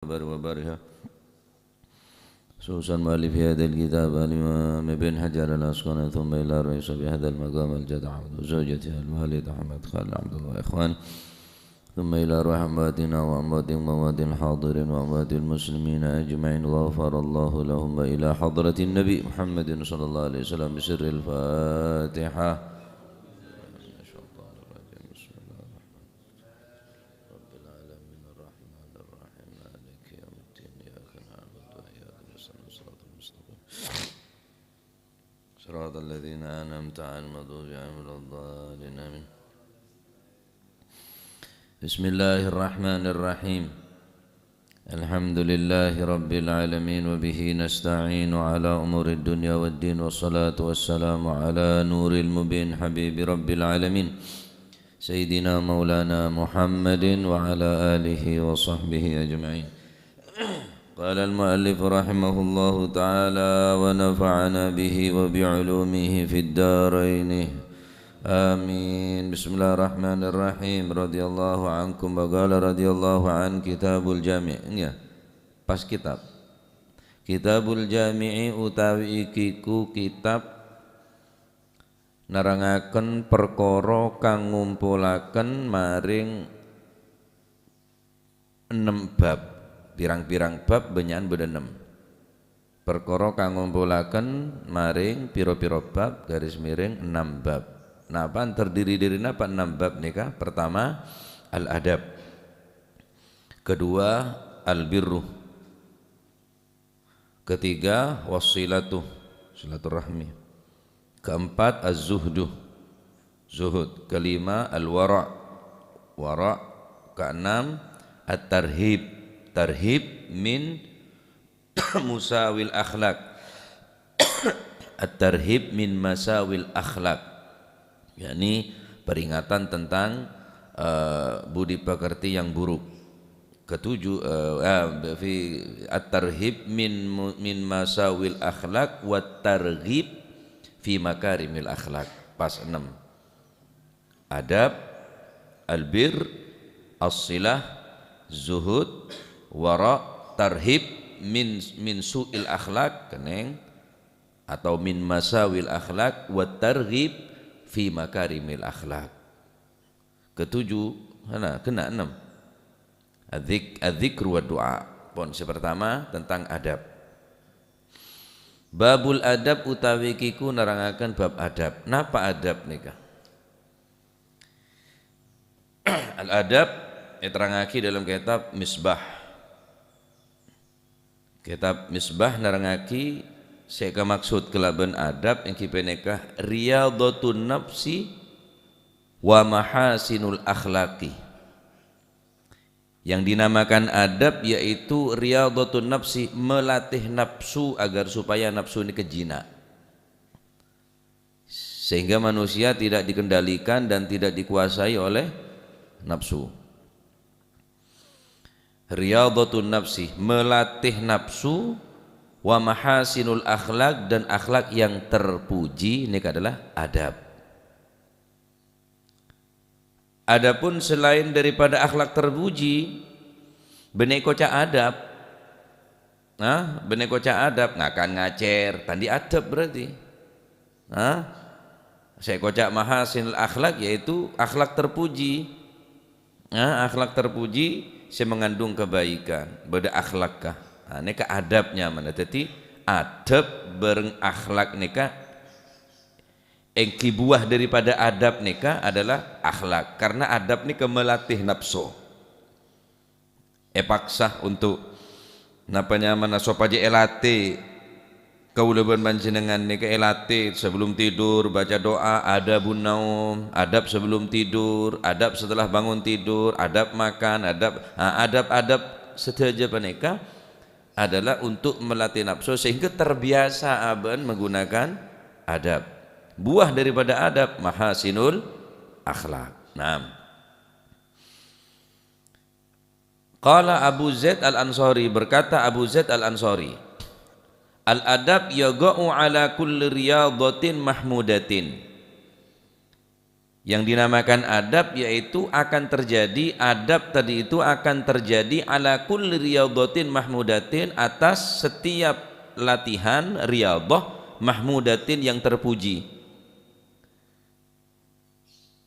وبارها خصوصا مؤلف هذا الكتاب الإمام ابن حجر الأسقلاني ثم إلى رئيس بهذا المقام الجدع وزوجته الوالد أحمد خالد عبد الله إخوان ثم إلى روح أمواتنا وأموات مواد الحاضرين وأموات المسلمين أجمعين غفر الله لهم وإلى حضرة النبي محمد صلى الله عليه وسلم بسر الفاتحة. صراط الذين أنعمت عليهم غير المغضوب عليهم ولا الضالين آمين. بسم الله الرحمن الرحيم. الحمد لله رب العالمين وبه نستعين على أمور الدنيا والدين والصلاة والسلام على نور المبين حبيب رب العالمين سيدنا مولانا محمد وعلى آله وصحبه أجمعين. قال المؤلف رحمه الله تعالى ونفعنا به وبعلومه في الدارين آمين. بسم الله الرحمن الرحيم. رضي الله عنكم وقال رضي الله عن kitabul jami'. Ya, pas kitabul jami'i utawi ikiku kitab nerangaken perkara kang ngumpulaken maring 6 bab. Pirang-pirang bab benyakan beda 6. Perkara kang ngumpulaken maring pira-pira bab garis miring 6 bab. Napa terdiri dari napa 6 bab nikah? Pertama al-adab, kedua al-birru, ketiga wassilatu, silaturahmi, keempat az-zuhdu, zuhud, kelima al-wara', wara', keenam at-tarhib, tarhib min musawil akhlak, at-tarhib min masawil akhlak, yakni peringatan tentang budi pekerti yang buruk. Ketujuh fi at-tarhib min masawil akhlak wa targhib fi makarimil akhlak. Pas 6. Adab, albir, as-silah, zuhud, wara, tarhib min su'il akhlak keneng atau min masawil akhlak wa targhib fi makarimil akhlak. Ketujuh kena 6. Adzikr wa du'a. Pon pertama tentang adab. Babul adab utawi kiku nerangaken bab adab. Napa adab nikah? Al adab diterangake dalam kitab Misbah. Kitab Misbah nerangaki seka maksud kelaban adab yang kipenekah riyadhatun nafsi wa mahasinul akhlaqi. Yang dinamakan adab yaitu riyadhatun nafsi, melatih nafsu agar supaya nafsu ini kejina, sehingga manusia tidak dikendalikan dan tidak dikuasai oleh nafsu. Riyadhatun nafsi, melatih nafsu, wa mahasinul akhlak, dan akhlak yang terpuji, ini adalah adab. Adapun selain daripada akhlak terpuji, benek koca adab. Benek koca adab, ngakan ngacer, tadi adab berarti. Saya kocak mahasinul akhlak yaitu akhlak terpuji. Akhlak terpuji saya mengandung kebaikan, beda akhlakkah. Ini ke adabnya mana? Jadi adab bareng akhlak nikah. Buah daripada adab nikah adalah akhlak. Karena adab nikah melatih nafsu. Paksa untuk napanya mana sopaje elate. Kaulaban panjenengan nikah elate sebelum tidur baca doa, adabun naum, adab sebelum tidur, adab setelah bangun tidur, adab makan, adab sedaja panika adalah untuk melatih nafsu sehingga terbiasa aban menggunakan adab. Buah daripada adab mahasinul akhlak. Qala Abu Zaid Al-Ansari, berkata Abu Zaid Al-Ansari, al-adab yaga'u ala kulli riyadatin mahmudatin. Yang dinamakan adab yaitu akan terjadi, adab tadi itu akan terjadi ala kulli riyadatin mahmudatin, atas setiap latihan riyadah mahmudatin yang terpuji.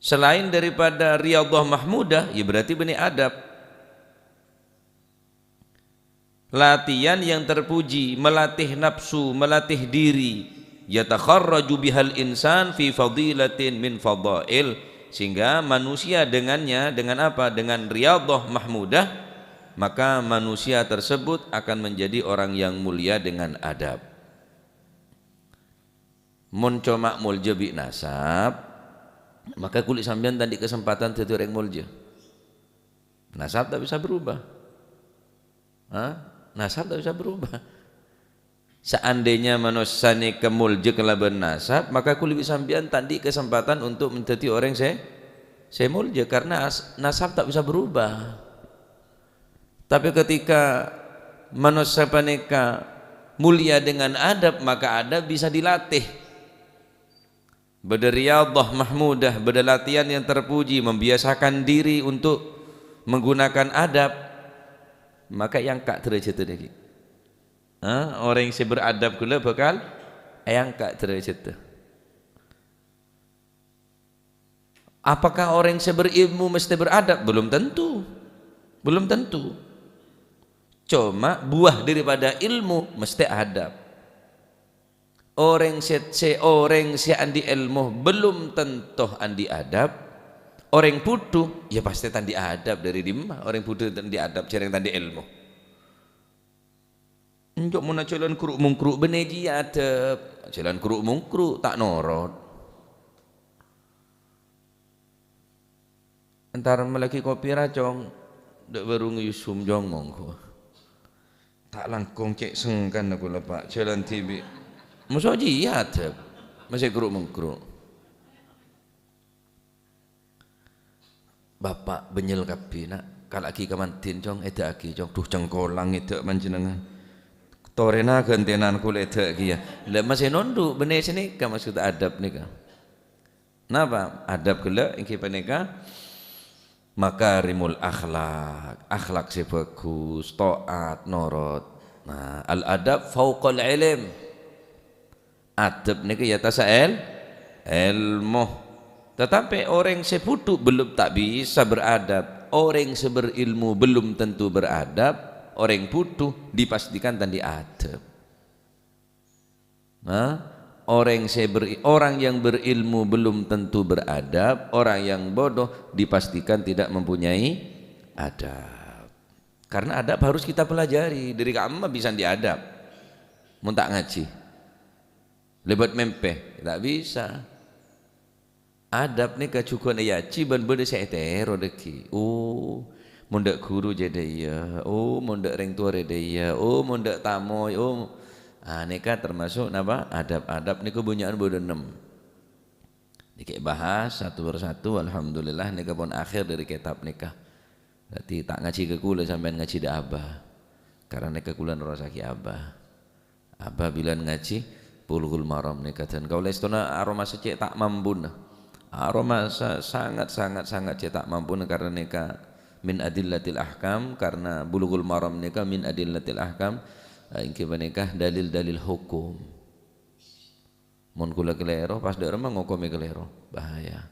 Selain daripada riyadah mahmudah, ya berarti benih adab. Latihan yang terpuji, melatih nafsu, melatih diri, yatakharraju bihal insan fi fadilatin min fadail, sehingga manusia dengannya, dengan apa? Dengan riyadah mahmudah, maka manusia tersebut akan menjadi orang yang mulia dengan adab. Mun coma mulja bi nasab, maka kulit sampean tadi kesempatan jadi orang mulja. Nasab tak bisa berubah. Nasab tak bisa berubah. Seandainya manusia ni kemulja kelaban nasab, maka kulit sampean tadi kesempatan untuk menjadi orang saya mulja, karena nasab tak bisa berubah. Tapi ketika manusia paneka mulia dengan adab, maka adab bisa dilatih. Berriyadah mahmudah, berlatihan yang terpuji, membiasakan diri untuk menggunakan adab, maka yang kak derajat lagi. Orang yang beradab kula bakal yang kak derajat. Apakah orang yang berilmu mesti beradab? Belum tentu. Belum tentu. Cuma buah daripada ilmu mesti adab. Orang si andi ilmu belum tentu andi adab. Orang putu ya pasti tandi adab dari dimah. Orang putu tandi adab cereng tandi ilmu. Njok muna jalan kuruk mungkruk beneji adab. Jalan kuruk mungkruk tak norot. Antara melaki kopi racong dak baru ngiyusum jong mongko. Tak langkong cek sengkan aku lepak jalan tibi. Musuh ji adab. Masih kuruk mungkruk. Bapak benyel kapi nak kalaki kamantin jong edak aki jong duh cengkolang edak manjenengan torena gentenan kul edak ki ya lek masih nonduk bene sini ka maksud adab nika napa adab gela ingki panika makarimul akhlak si bagus taat norot. Nah al adab fauqal ilm, adab nika ya tasael ilmu. Tetapi orang seputu belum tak bisa beradab, orang seberilmu belum tentu beradab, orang putu dipastikan tadi adab. Orang yang berilmu belum tentu beradab, orang yang bodoh dipastikan tidak mempunyai adab. Karena adab harus kita pelajari, dari kamu bisa diadab, mau tak ngaji, lebat mempeh, tak bisa. Adab ni kacukuan ya ciban berde saya tero deki. Oh, mundak guru jadi ya. Oh, mundak orang tua jadi ya. Oh, mundak tamu. Oh, neka termasuk napa adab-adab ni kebunyaan berde 6. Dikek bahas satu persatu. Alhamdulillah neka pun akhir dari kitab nikah. Berarti tak ngaji ke kula sampai ngaji dah abah. Karena neka kula nerosaki abah. Abah bilang ngaji Bulughul Maram neka dan kau lestona aroma secek tak mampu nah. Aroma sangat cetak mampu karena neka min adillatil ahkam, karena Bulughul Maram neka min adillatil ahkam ingki nikah dalil-dalil hukum. Mun kula kelero pas dak remang ngokome kelero bahaya.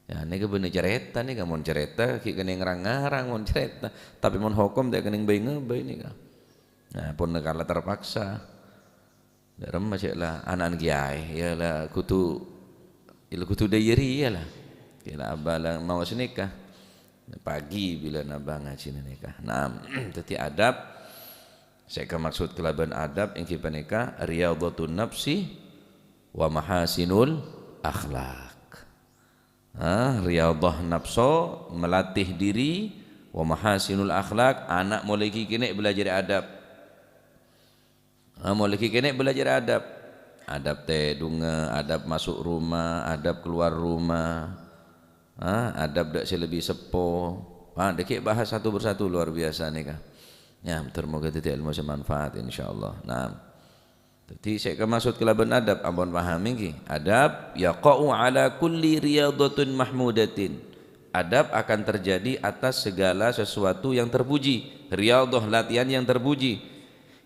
Ya neka bener cerita nih mun cerita ki kene ngarang-ngarang mun cerita, tapi mun hukum dak kene bae ngebay nika. Nah pun kala terpaksa. Dak remang lah anak kiai ya lah kutu ilmu dayeri ya lah, kira abah mau senikah pagi bila nabah ngaji nikah. Nah, teti adab. Saya maksud kelaban adab yang kita nikah riyadhatun nafsi wa mahasinul akhlak. Riyadah nafsu melatih diri, wa mahasinul akhlak anak mulai kini belajar adab. Mulai kini belajar adab. Adab dunga, adab masuk rumah, adab keluar rumah, adab dak selebih sepo. Dekik bahas satu persatu luar biasa nih kah. Ya, termoga titik ilmu semanfaat insyaallah. Nah, Jadi saya kemasud kelaban adab ampun pahami ki. Adab yaqa'u ala kulli riyadatin mahmudatin. Adab akan terjadi atas segala sesuatu yang terpuji. Riyadah latihan yang terpuji.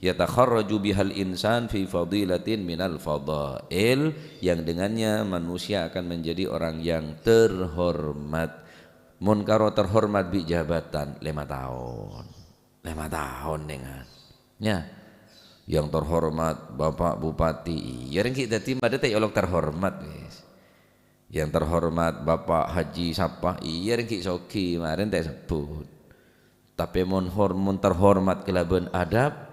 Yatakharraju bihal insan fi fadilatin minal fadail, yang dengannya manusia akan menjadi orang yang terhormat. Mun karo terhormat bi jabatan 5 tahun. 5 tahun dengan. Ya. Yang terhormat Bapak Bupati, ya rengki dadi made teh olok terhormat wis. Yang terhormat Bapak Haji Sapa, iya rengki soki kemarin teh sebut. Tapi mun terhormat kelaban adab,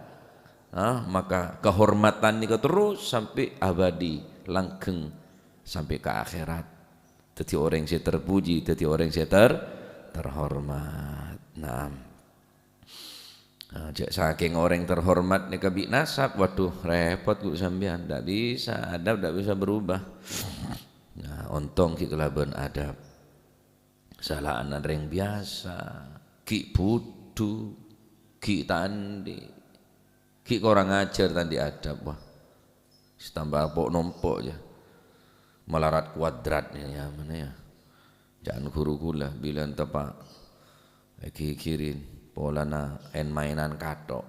maka kehormatan niku terus sampai abadi, langgeng sampai ke akhirat. Dadi orang yang terpuji, dadi orang yang terhormat. Nah, saking orang terhormat nih kebi nasab, waduh repot gue sampean, ndak bisa adab, ndak bisa berubah. Nah, untung ki kelaban adab. Salah anak ring biasa, ki budu, ki tandi, ki kurang ajar tandi adab, wah, tambah pok nompok ya, melarat kuadratnya ya mana ya, jangan guru gula bilang tepak, kirin. Polana en mainan katok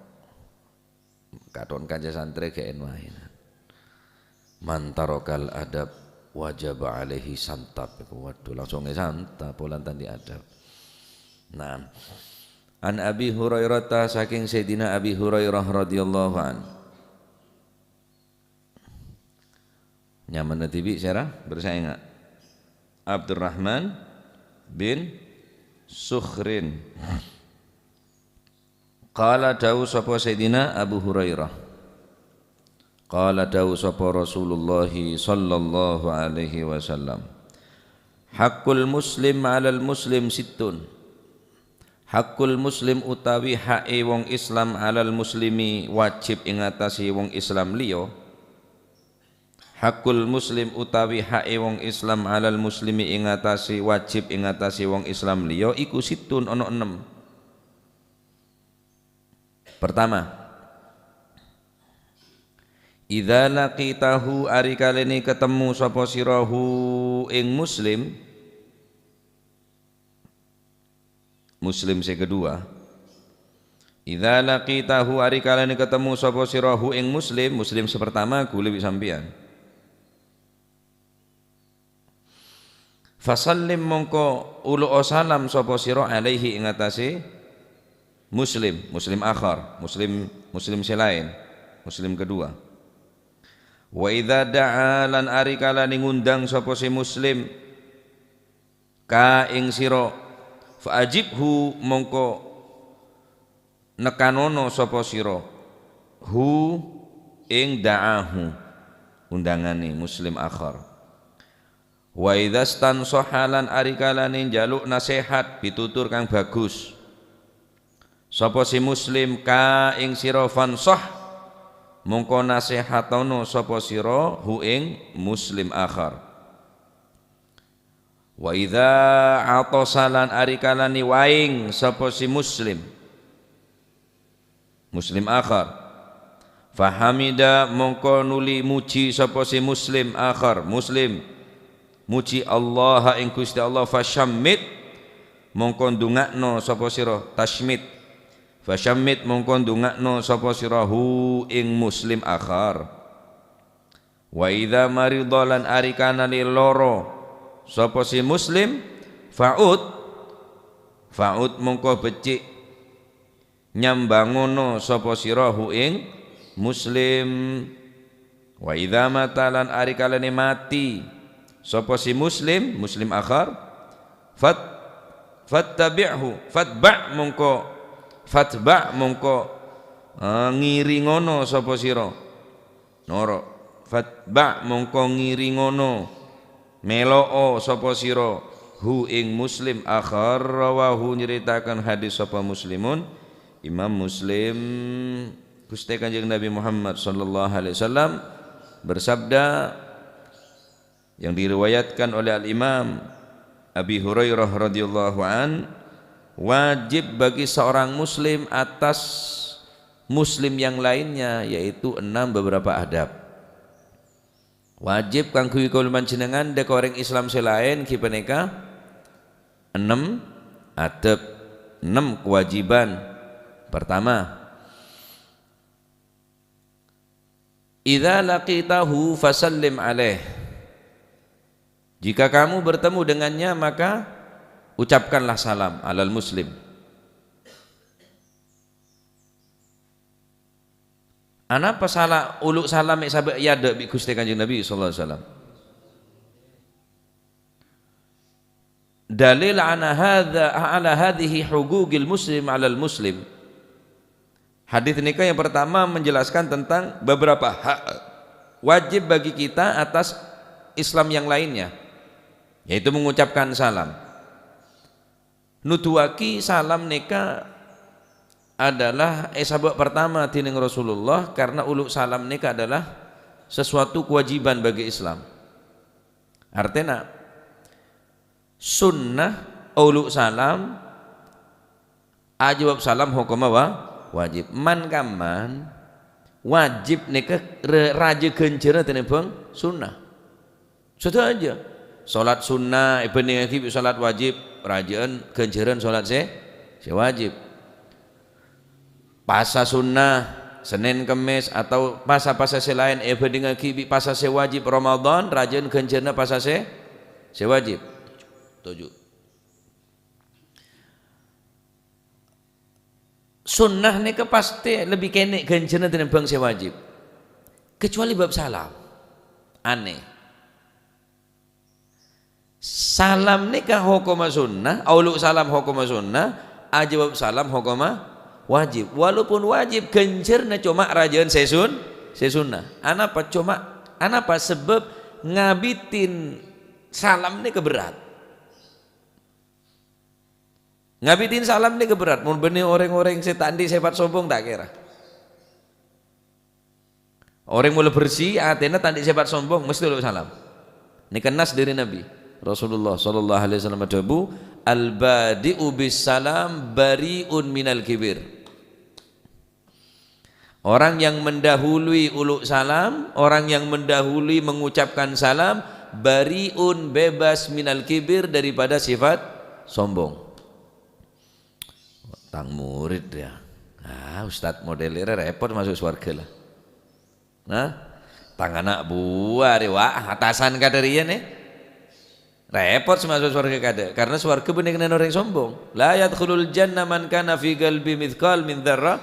kaja santri ke en mainan mantarokal adab wajib alaihi santap. Waduh langsung santap polan tadi adab. Nah, an Abi Hurairah, saking Sayyidina Abi Hurairah radhiyallahu an, nyaman tibi serah bersaing Abdurrahman bin Sukhrin. Qala dawu sapa Sayyidina Abu Hurairah, qala dawu sapa Rasulullah sallallahu alaihi wasallam, haqqul muslim 'alal muslim sittun. Haqqul muslim utawi hae wong Islam 'alal muslimi wajib ing atase wong Islam liya. Haqqul muslim utawi hae wong Islam 'alal muslimi ing atase wajib ing atase wong Islam liya iku sittun ana 6. Pertama, idza laqitahu ari kalene ketemu sapa sirahu ing muslim. Muslim sing kedua, idza laqitahu ari kalene ketemu sapa sirahu ing muslim. Muslim sepertama kule sampean. Fasallim mongko ulu salam sapa sira alaihi ing atase muslim akhar, muslim selain, muslim kedua. Wa idza da'a lan ari kala ngundang sapa si muslim ka ing sira fa ajibhu mongko nekanono sapa sira hu ing da'ahu undangane muslim akhar. Wa idza stansaha lan ari kala njaluk nasihat pitutur kang bagus sapa si muslim ka ing sira fansah mongko nasihatono sapa sira hu ing muslim akhar. Wa idza atasalan ari kalani waing sapa si muslim akhar fahamida mongko nuli muji sapa si muslim akhar muji Allah ing Gusti Allah fasyammit mongko ndongakno sapa sira tasmit fasyammit mongko ndongakno sapa sirahu ing muslim akhar. Wa idza maridalan ari kana loro sapa si muslim fa'ud mongko becik nyambangono sapa sirahu ing muslim. Wa idza matalan ari kalane mati sapa si muslim akhar fattabi'hu fatba' mongko ngiringono sapa sira noro fatba' mongko ngiringono meloo sapa sira hu ing muslim akhar. Rawahu nyeritakan hadis sapa muslimun Imam Muslim. Gusti Kanjeng Nabi Muhammad sallallahu alaihi wasallam bersabda yang diriwayatkan oleh Al-Imam Abi Hurairah radhiyallahu an, wajib bagi seorang muslim atas muslim yang lainnya, yaitu 6 beberapa adab. Wajib kanggo kula panjenengan dek orang Islam selain ki punika 6 adab, 6 kewajiban. Pertama, idza laqitahu fasallim alaih. Jika kamu bertemu dengannya maka ucapkanlah salam alal muslim. Ana pasala uluk salam mek sabe yada bi Gusti Kanjeng Nabi sallallahu alaihi wasallam. Dalil ala hadhihi hugugil muslim alal muslim. Hadis nikah yang pertama menjelaskan tentang beberapa hak wajib bagi kita atas Islam yang lainnya, yaitu mengucapkan salam. Nutuwaki salam nikah adalah sabab pertama tining Rasulullah, karena uluk salam nikah adalah sesuatu kewajiban bagi Islam. Artinya sunnah uluk salam, ajwab salam hukum wajib. Man kaman wajib nikah raja genjera tenebang sunnah. Sudah aja. Salat sunnah ibni akib salat wajib, rajaan genjeran salat se wajib. Pasa sunnah Senin Kemis atau pasa-pasa selain ibni akib pasa se wajib Ramadan, rajaan genjerna pasa se wajib. 7. Sunnah ni pasti lebih kenek genjerna dengan bangsa wajib, kecuali bab salam. Aneh. Salam ni hukum sunnah, auluk salam hukum sunnah, ajwab salam hukum wajib. Walaupun wajib genjerna cuma rajaan sesunnah. Anapa cuma anapa sebab ngabitin salam ni keberat. Ngabitin salam ni keberat. Mun benih orang-orang setandi sifat sombong tak kira. Orang mulai bersih atena tandi sifat sombong mesti uluk salam. Ini kenas dari Nabi Rasulullah sallallahu alaihi wasallam adabu al-badi'u bis salam bari'un minal kibir. Orang yang mendahului uluk salam, orang yang mendahului mengucapkan salam, bari'un bebas minal kibir daripada sifat sombong. Tang murid ya. Ustadz modelnya repot masuk surga lah. Nah, tang anak buah wah atasan kadarian repot masuk surga kada. Karena surga benar-benar orang sombong. La yadkhulul jannah man kana fi qalbi mithqal min dzarrah,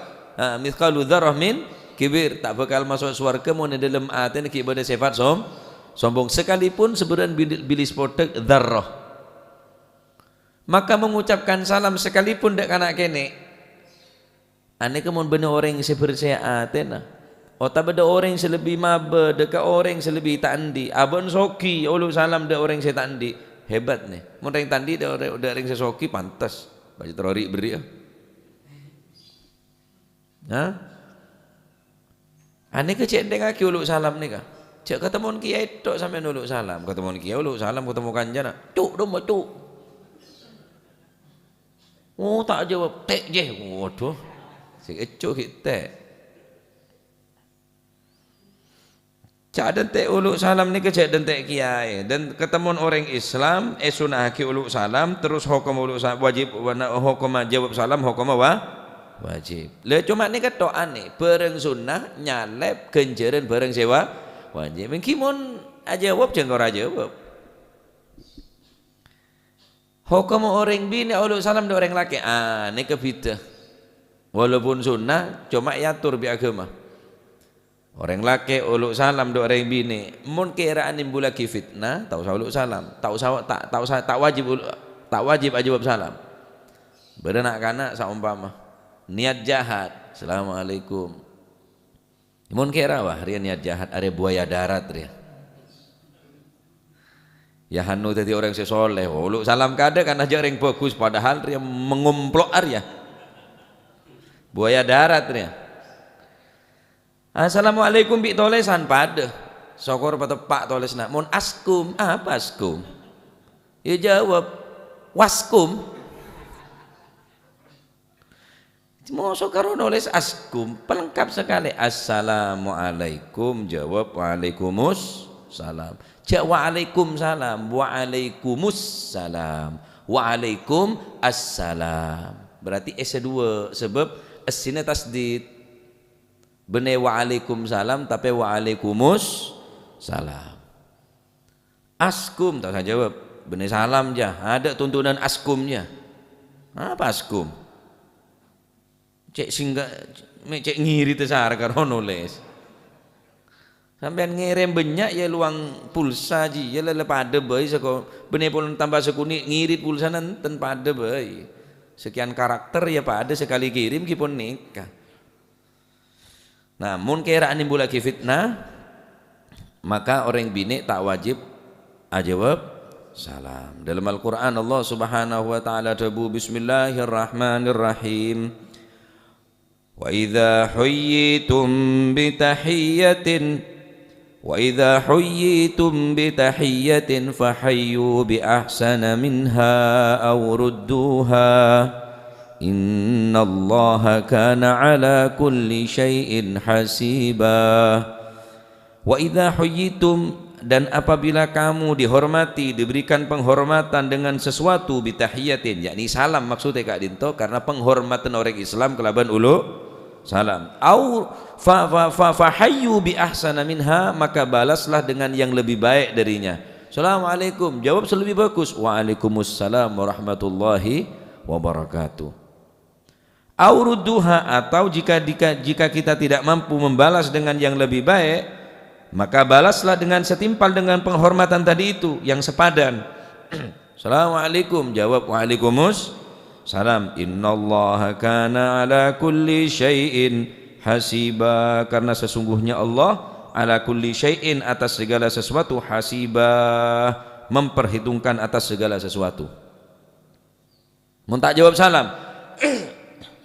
mithqalu dzarrah min kibir. Tak bakal masuk surga mun dalam hati ki ibadah sifat sombong sekalipun seberan bilis potek dzarrah. Maka mengucapkan salam sekalipun dak kana kene ane kemun bener orang yang seperti saya atena ota beda orang yang selebih mabe dekat orang yang selebih tandi abon soki uluk salam dak orang yang saya tandi hebat nih mun orang tandi dak orang yang soki pantas baca terorik beri ya ane kecek dengaki uluk salam nih kah cek ketemu kiai tok sampai uluk salam ketemu kiai uluk salam ketemu kanjana cuk dong cuk. Oh tak jawab tek je. Waduh. Si ecuk kita. Cak dan tek uluk salam ni kecek dan tek kiai dan ketemu orang Islam sunah ki uluk salam terus hukum uluk salam wajib hukum jawab salam hukum wajib. Le cuma ni ketok aneh bareng sunnah nyalep genjeran bareng sewa wajib. Mungkin jawab jangan ora jawab. Hukum orang bini uluk salam do orang laki ini kebidah walaupun sunnah cuma yatur bi agama orang laki uluk salam do orang bini mun kiraan nimbul lagi fitnah tak usah uluk salam tak wajib ajawab salam berenak kanak saumpama niat jahat assalamualaikum mun kira wah ria niat jahat ada buaya darat ria ya hanu tadi orang sesoleh uluk salam kada kan aja orang bagus padahal dia mengumplok arya buaya darat dia assalamualaikum bi tolesan pada sokor pada pak tolesna mun askum apa askum ya jawab waskum Mosok karo nulis askum pelengkap sekali. Assalamualaikum jawab waalaikumsalam. Jak waalaikumsalam, waalaikumsalam, waalaikumsalam. Berarti dua sebab asina tasdid. Bene waalaikumsalam tapi waalaikumsalam. Askum tak saya jawab. Bene salam aja. Ada tuntunan askumnya. Apa askum? Cek singgah, cek ngiri tesar karo nulis. Sampean ngirim banyak ya luang pulsa ji, ya lele pada bayi seko bener pun tambah sekuni ngirit pulsa nanten pada bayi. Sekian karakter ya pada sekali kirim kipun nikah. Nah, mun kira nimbul lagi fitnah, maka orang bini tak wajib ajawab salam. Dalam Al-Qur'an Allah Subhanahu wa taala tabu bismillahirrahmanirrahim. وإذا حييتم بتحية فحيوا بأحسن منها أو ردوها إن الله كان على كل شيء حسيبا. وإذا حييتم, dan apabila kamu dihormati, diberikan penghormatan dengan sesuatu bitahiyatin, yakni salam maksudnya Kak Dinto, karena penghormatan orang Islam kelaban ulu salam. Au fahayyu bi ahsana minha, maka balaslah dengan yang lebih baik darinya. Assalamualaikum, jawab selebih bagus, waalaikumsalam warahmatullahi wabarakatuh. Au rudduha, atau jika kita tidak mampu membalas dengan yang lebih baik, maka balaslah dengan setimpal dengan penghormatan tadi itu yang sepadan. Assalamualaikum, jawab waalaikumsalam. Innallaha kana ala kulli syai'in hasiba, karena sesungguhnya Allah ala kulli syai'in, atas segala sesuatu, hasiba, memperhitungkan atas segala sesuatu. Mun tak jawab salam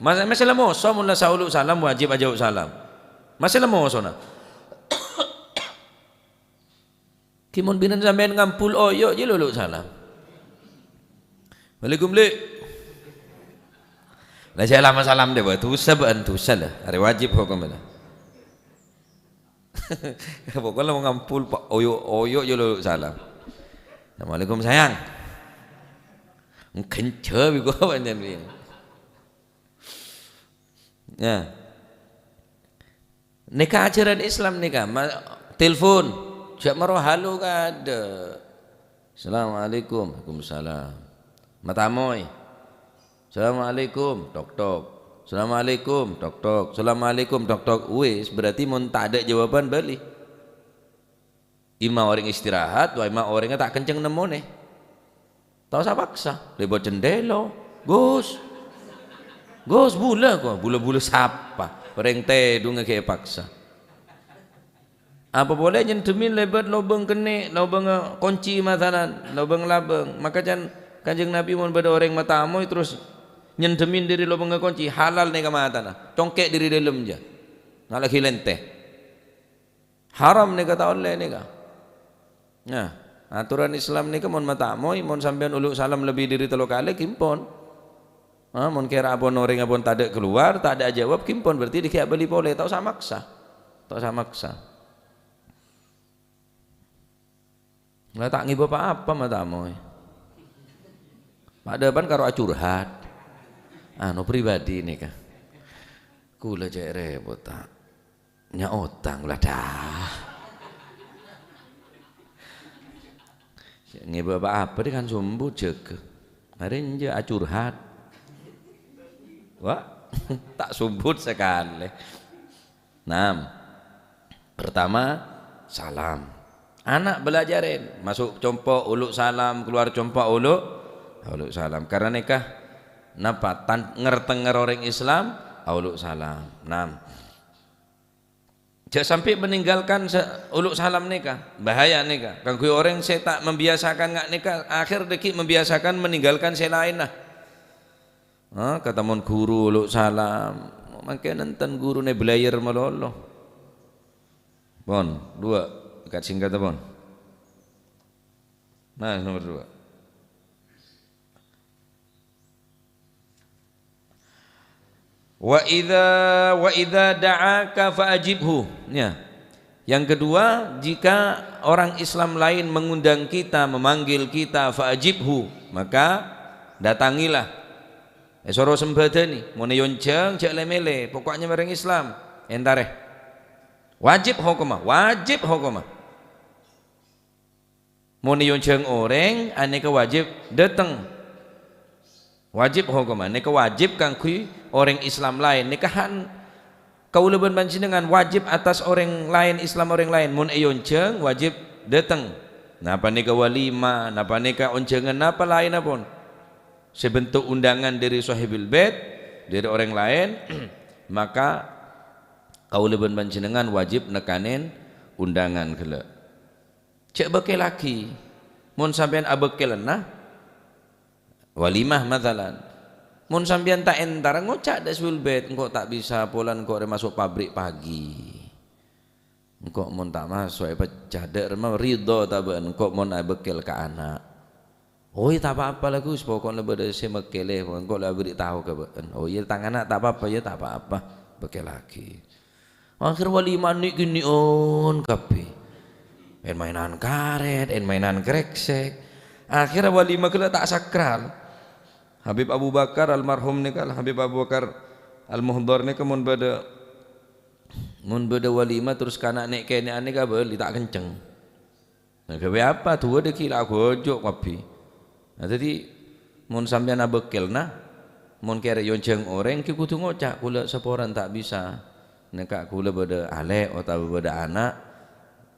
masalah moso mun la saulu salam wajib jawab salam. Masalah moso na kimun binan sampean ngampul oyo je lulu salam. Waalaikum le. Lah saya lama salam deh batu saban tu salah. Hari wajib hukum lah. Pokoknya mau ngampul pak oyo je lulu salam. Assalamualaikum sayang. Kencur bigo banyak ni. Ya. Nikah ajaran Islam nikah, telepon. Siap maruh halu kada. Assalamualaikum. Waalaikumsalam. Matamoy. Assalamualaikum. Tok tok. Assalamualaikum. Tok tok. Assalamualaikum. Tok tok. Wis berarti mun tak ada jawaban balik. Ima orang istirahat, wa ima orangnya tak kenceng nemone. Tahu saya paksa. Lewat jendela. Gus bula kok. Bula siapa? Orang tedung kayak paksa. Apa boleh nyentumin lebat lobang kene, lobang kunci masalah, lobang labang. Maka kanjeng Nabi mun pada orang matamu terus nyentumin diri lobang kunci, halal nih kamata na. Congkek diri dalam je. Nak lagi lenteh. Haram nih kata oleh nih ka. Nah, aturan Islam nih ka mun matamu, mun sampean uluk salam lebih diri 3 kali kimpon. Mun kira abon orang abon tak ada keluar, tak ada jawab kimpon, berarti dikiak beli boleh. Tak usah maksa. Lah tak ngiba apa matamu. Pak depan karo curhat. Anu pribadi nih kah. Kula cek repot tak. Nya otang lah dah. Ngiba apa dia kan sumbut cek. Hari je curhat. Wah, tak sumbut sekali. Pertama salam. Anak belajarin, masuk compok uluk salam, keluar compok uluk salam. Karena nikah napa ngertenger orang Islam uluk salam. Jangan sampai meninggalkan uluk salam nikah, bahaya nikah. Kanggo orang saya tak membiasakan ngak nikah, akhir deki membiasakan meninggalkan saya lain lah. Kata mon guru uluk salam, makanya nonton guru ne belajar malolo. Bon, 2 dekat singkat bon. Nah, nomor 2. Wa idza da'aka fa'ajibhu. Ya. Yang kedua, jika orang Islam lain mengundang kita, memanggil kita, fa'ajibhu, maka datangilah. Soro sembadani, mone yonceng cek lemele, pokoknya bareng Islam, entare. Wajib hukumah, wajib hukumah. Mone yonceng orang, aneka wajib datang. Wajib hukumah, neka wajib kang kui orang Islam lain, nikahan kau leben panjenengan wajib atas orang lain Islam orang lain. Mun yonceng wajib datang. Napa nika walima, napa nika oncengan, napa lain apun. Sebentuk undangan dari sahibul bait, dari orang lain, maka kau leben panjenengan wajib nekanin undangan kele. Cek bekel laki, mun sampean abekel nah walimah matalan. Mun sampean tak entar ngocak dak sahibul bait, engko tak bisa polan engko masuk pabrik pagi. Engko mun tak masuk pecah dak remah ridho taban engko mun abekel ka anak. Oh iya tak apa-apa lah Gus, pokoknya beda saya mekele, engko lah beri tahu ke ben. Oh iya tang anak tak apa-apa ya tak apa-apa, bekel lagi. Akhir walimah ni gini on kape. Mainan karet, mainan kreksek. Akhir walimah kala tak sakral. Habib Abu Bakar almarhum ni kal Habib Abu Bakar al-Muhdhar ni mun beda walimah terus kanak nek kene ane ka beli tak kenceng. Nah gawe apa tuwa de kila gojok kape. Nah jadi mun sampeyan abekel nah mun kere yonceng orang ki kudu ngocak kula seporan tak bisa. Nek kula beda alek atau beda anak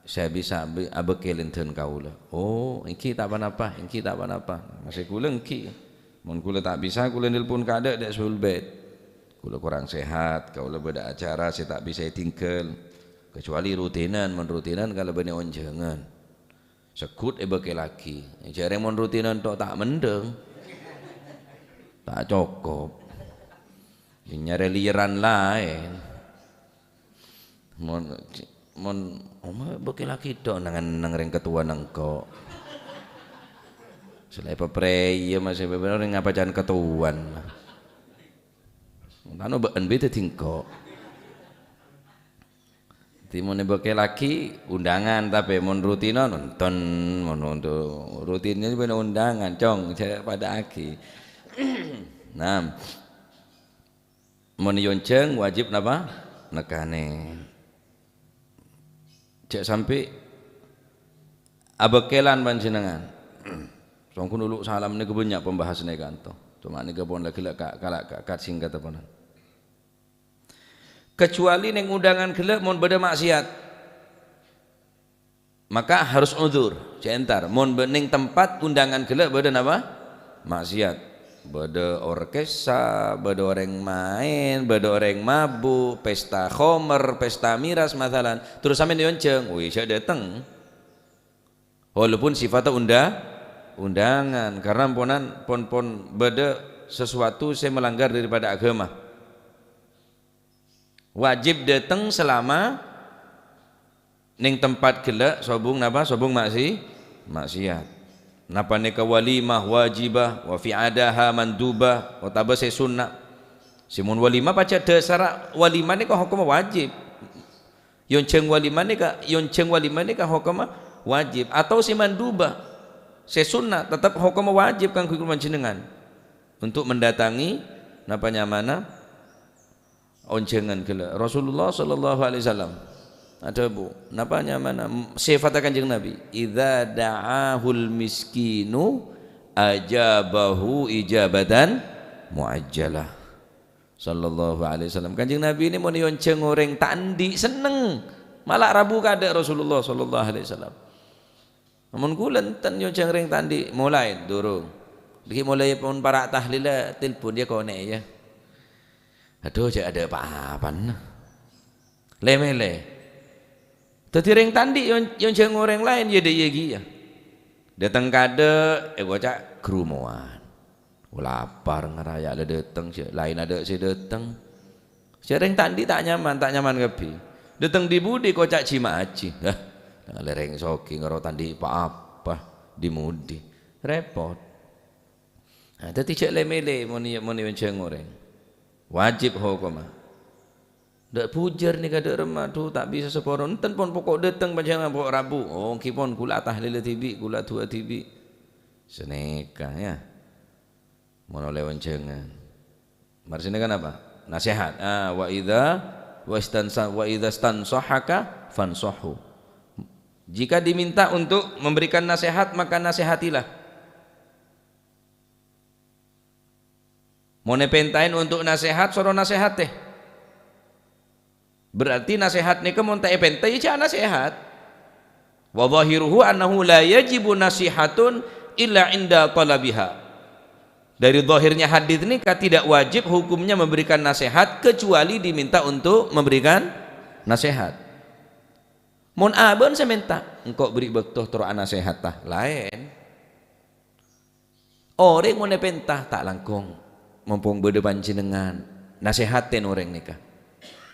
saya bisa abekelin ten kaula. Oh, iki tak apa-apa, iki tak apa-apa. Masih kula engki. Mun kula tak bisa kula nelpon kada dak sul bait. Kula kurang sehat, kaula beda acara saya tak bisa tinggal. Kecuali rutinan, mun rutinan kalau bene onjengan. Sekut bekel laki. Jare mun rutinan tok tak mendeng. Tak cukup. Nyare liran lain. Mun bekel laki tok nang reng ketua nangko. Selain peprey masih bener ngapa jangan ketuan. Tano ben bete tingko. Timone bekel laki undangan tapi mun rutina nonton untuk rutinnya bener undangan cong pada aki. Nah, mun yonceng wajib napa? Nekane. Cek sampai abekelan panjenengan. Songku dulu salam ni kebanyak pembahasan ni kanto. Cuma ni kepon lagi kalak singkat apa nan. Kecuali neng undangan gelap mon beda maksiat. Maka harus uzur. Centar mon neng tempat undangan gelap beda apa? Maksiat. Beda orkestra, beda orang main, beda orang mabuk, pesta khomer, pesta miras masalan. Terus sampe dionceng, wih saya datang. Walaupun sifatnya undangan karena pon beda sesuatu saya melanggar daripada agama. Wajib datang selama ning tempat gelak sobung napa sobung maksiat. Napa nika walimah wajibah wa fi adaha mandubah wa tabase sunnah. Simun walimah paca dasar walimah nika hukum wajib. Yonceng walimah nika hukum wajib atau si mandubah se sunnah tetap hukum wajib kang kudu panjenengan untuk mendatangi napa nyamana oncengan kala Rasulullah sallallahu alaihi wasallam ada bu napanya mana sifat kanjeng Nabi idza da'ahul miskinu ajabahu ijabatan muajjalah sallallahu alaihi wasallam. Kanjeng Nabi ini mau onceng orang tandi seneng malah rabu kada Rasulullah sallallahu alaihi wasallam. Namun kulen tan onceng orang tandi mulai durung diki mulai pun para tahlil telepon dia kone ya. Aduh cak ada apa-apaan lemele tadi ring tandi yang jangan orang lain ya dia ya datang kade gocak kerumuan lapar ngeraya ada datang lain ada si datang si ring tandi tak nyaman kepi datang di budi kocak cimaci lereng soki ngero tandi apa di mudi repot nah tadi cak lemele moni yang jangan orang. wajib hukum dak pujer ni kada remah tu tak bisa seporo enten pun pokok datang panjang pokok Rabu oh kipon kula tahlil tibi kula tua tibi seneka ya mono lewan cengan mari sini kan apa nasihat wa idza stansahaka fansahu jika diminta untuk memberikan nasihat maka nasihatilah mau nepentain untuk nasihat soro nasihat teh berarti nasihat ni ke monta epentai jangan nasihat wa zahiruhu annahu la yajibu nasihatun illa inda talabiha dari zahirnya hadis ini tidak wajib hukumnya memberikan nasihat kecuali diminta untuk memberikan nasihat mun abon saya minta engkau beri bektoh terus nasihat tah lain orang mau nepentah tak langkung mumpung beda panjenengan nasihatin orang nikah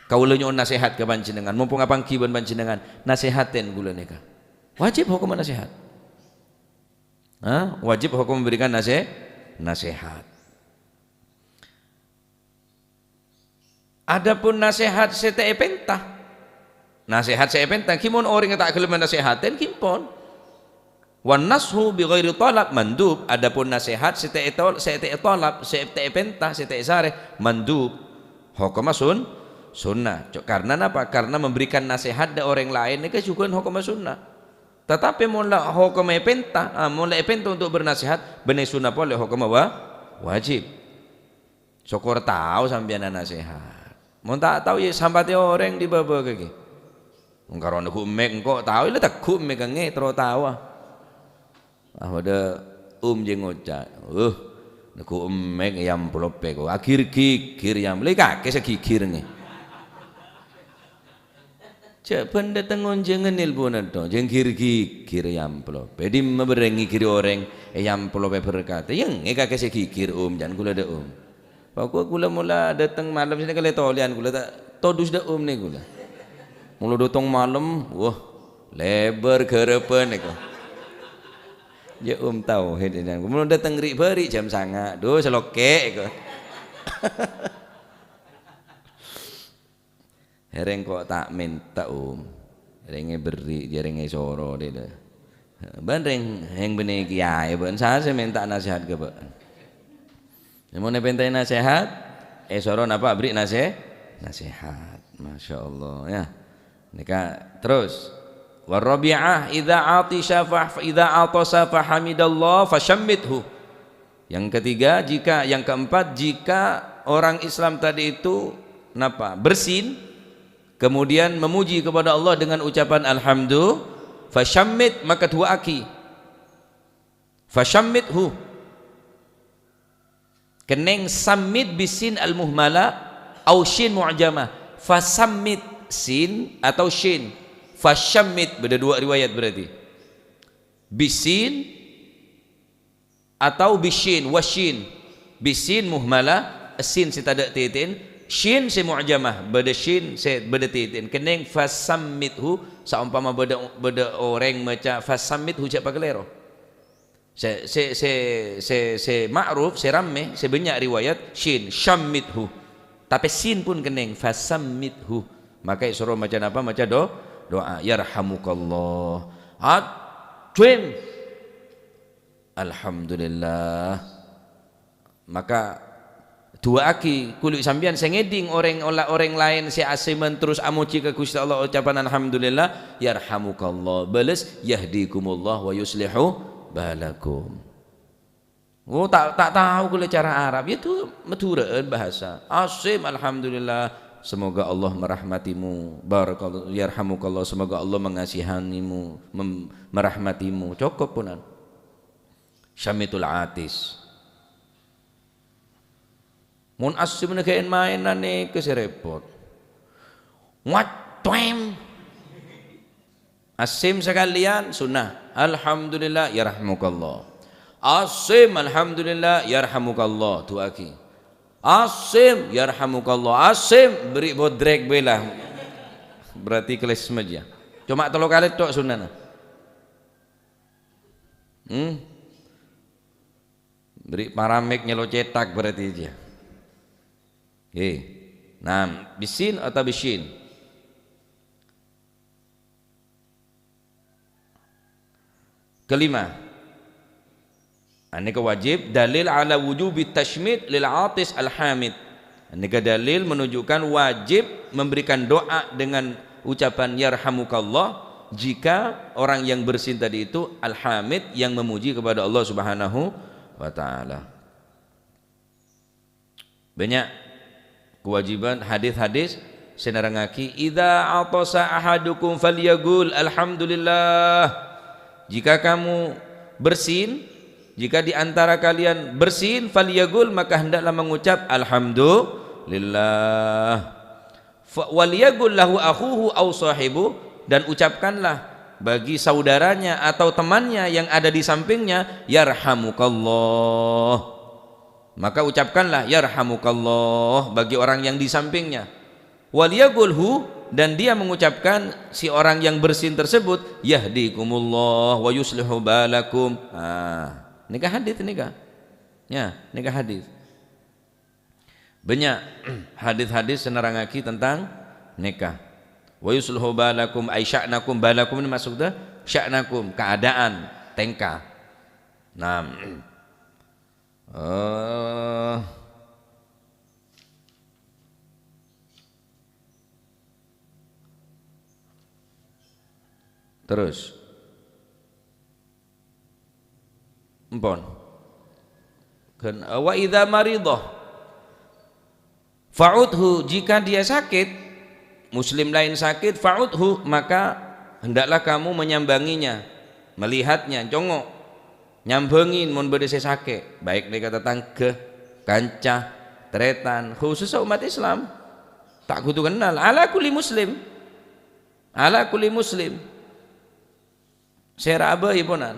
kaula nyon nasihat ke panjenengan mumpung apang kiban panjenengan nasihatin kula nikah wajib hukum nasihat wajib hukum memberikan nasihat adapun nasihat sete pentah nasihat saya pentah kimun orang yang tak gelem nasihatin kimpon wan nashu bi ghairi talab mandub adapun nasihat sete talab sete pentah sete sareh mandub hukum sunnah karena apa karena memberikan nasihat da orang lain ini juga hukum sunnah tetapi mula hukum pentah mula pentah untuk bernasihat benih sunnah boleh hukum wajib syukur tahu sampeyan nasihat mun tak tahu ya sampai orang di bawah kaki engkau nak kumek engkau tahu ile tak kumek nge terus tahu ada jengoca nak kumek yang pelopek akhir gigir yang beli kakek segigir nge cak benda tengon jangan ilmu nanto jengkir gigir yang pelopek jadi meberengi kiri orang yang pelopek berkata yang kakek segigir jangan gula ada pokok gula mula datang malam sini kali tolian gula tak todus dah nih gula mula datang malam wah lebar kerepan eko ya tahu hedan mula datang rik beri jam sangat do seloke eko hereng kok tak minta herenge beri herenge soro dia bandeng heng bene kiai ben saya minta nasihat ke ben mau nepentai nasihat soro napa beri nasihat Masya Allah ya nikah terus warabi'ah idza atasa fa hamidallah fashammithu yang ketiga yang keempat jika orang Islam tadi itu napa bersin kemudian memuji kepada Allah dengan ucapan alhamdulillah fashammit maka tuaki fashammithu keneng sammit bisin al-muhmala au shin mu'jamah fasammit sin atau shin fashammit beda dua riwayat berarti bisin atau bishin washin bisin muhmala sin si tada titin shin si mu'jamah beda shin si beda titin keneng fasammithu saumpama beda orang maca fasammithu cak pagelero se ma'ruf se ramme se banyak riwayat shin shammithu tapi sin pun keneng fasammithu maka suruh macam apa macam doa yarhamukallah twin alhamdulillah maka dua aki kulit sambian sengeding orang lain si asiman terus amuci ke Gusti Allah ucapan alhamdulillah yarhamukallah balas yahdikumullah wa yuslihu balakum tak tahu kulit cara Arab itu meturaan bahasa asim alhamdulillah semoga Allah merahmatimu barakallahu yarhamukallah semoga Allah mengasihanimu merahmatimu cukup punan syamitul atis mun asim na kain mainan ni kasi repot watwem asim sekalian sunnah alhamdulillah yarhamukallah asim alhamdulillah yarhamukallah tu aki asim yarhamukallah asim beri bodrek belah berarti kelas meja cuma tolong kali tok sunnah beri paramek nyelo cetak berarti dia Nah, bisin atau bisin? Kelima, ini wajib dalil ala wujubi tashmid lil atis al hamid. Ini dalil menunjukkan wajib memberikan doa dengan ucapan yarhamukallah jika orang yang bersin tadi itu al hamid yang memuji kepada Allah Subhanahu wa taala. Banyak kewajiban hadis-hadis senerangaki idza atasa ahadukum falyaqul alhamdulillah. Jika kamu bersin, jika di antara kalian bersin, falyaqul maka hendaklah mengucap alhamdulillah. Waliyaqul lahu akhuhu aw sahibu, dan ucapkanlah bagi saudaranya atau temannya yang ada di sampingnya yarhamukallah. Maka ucapkanlah yarhamukallah bagi orang yang di sampingnya. Waliyaqulhu, dan dia mengucapkan si orang yang bersin tersebut yahdikumullah wa yuslihu balakum. Nikah hadis nikah. Ya, nikah hadis. Banyak hadis-hadis senerangaki tentang nikah. Wa yuslihu balakum ay sya'nakum, balakum ini maksudnya sya'nakum, keadaan, tengkah. Nah, terus empon wa idza maridah fa'udhu, jika dia sakit, muslim lain sakit, fa'udhu maka hendaklah kamu menyambanginya, melihatnya, congok nyambengin mun bade sakit, baik dia kata tangke kancah tretan, khusus umat Islam tak kudu kenal ala kulli muslim, ala kulli muslim. Saya raba ibunan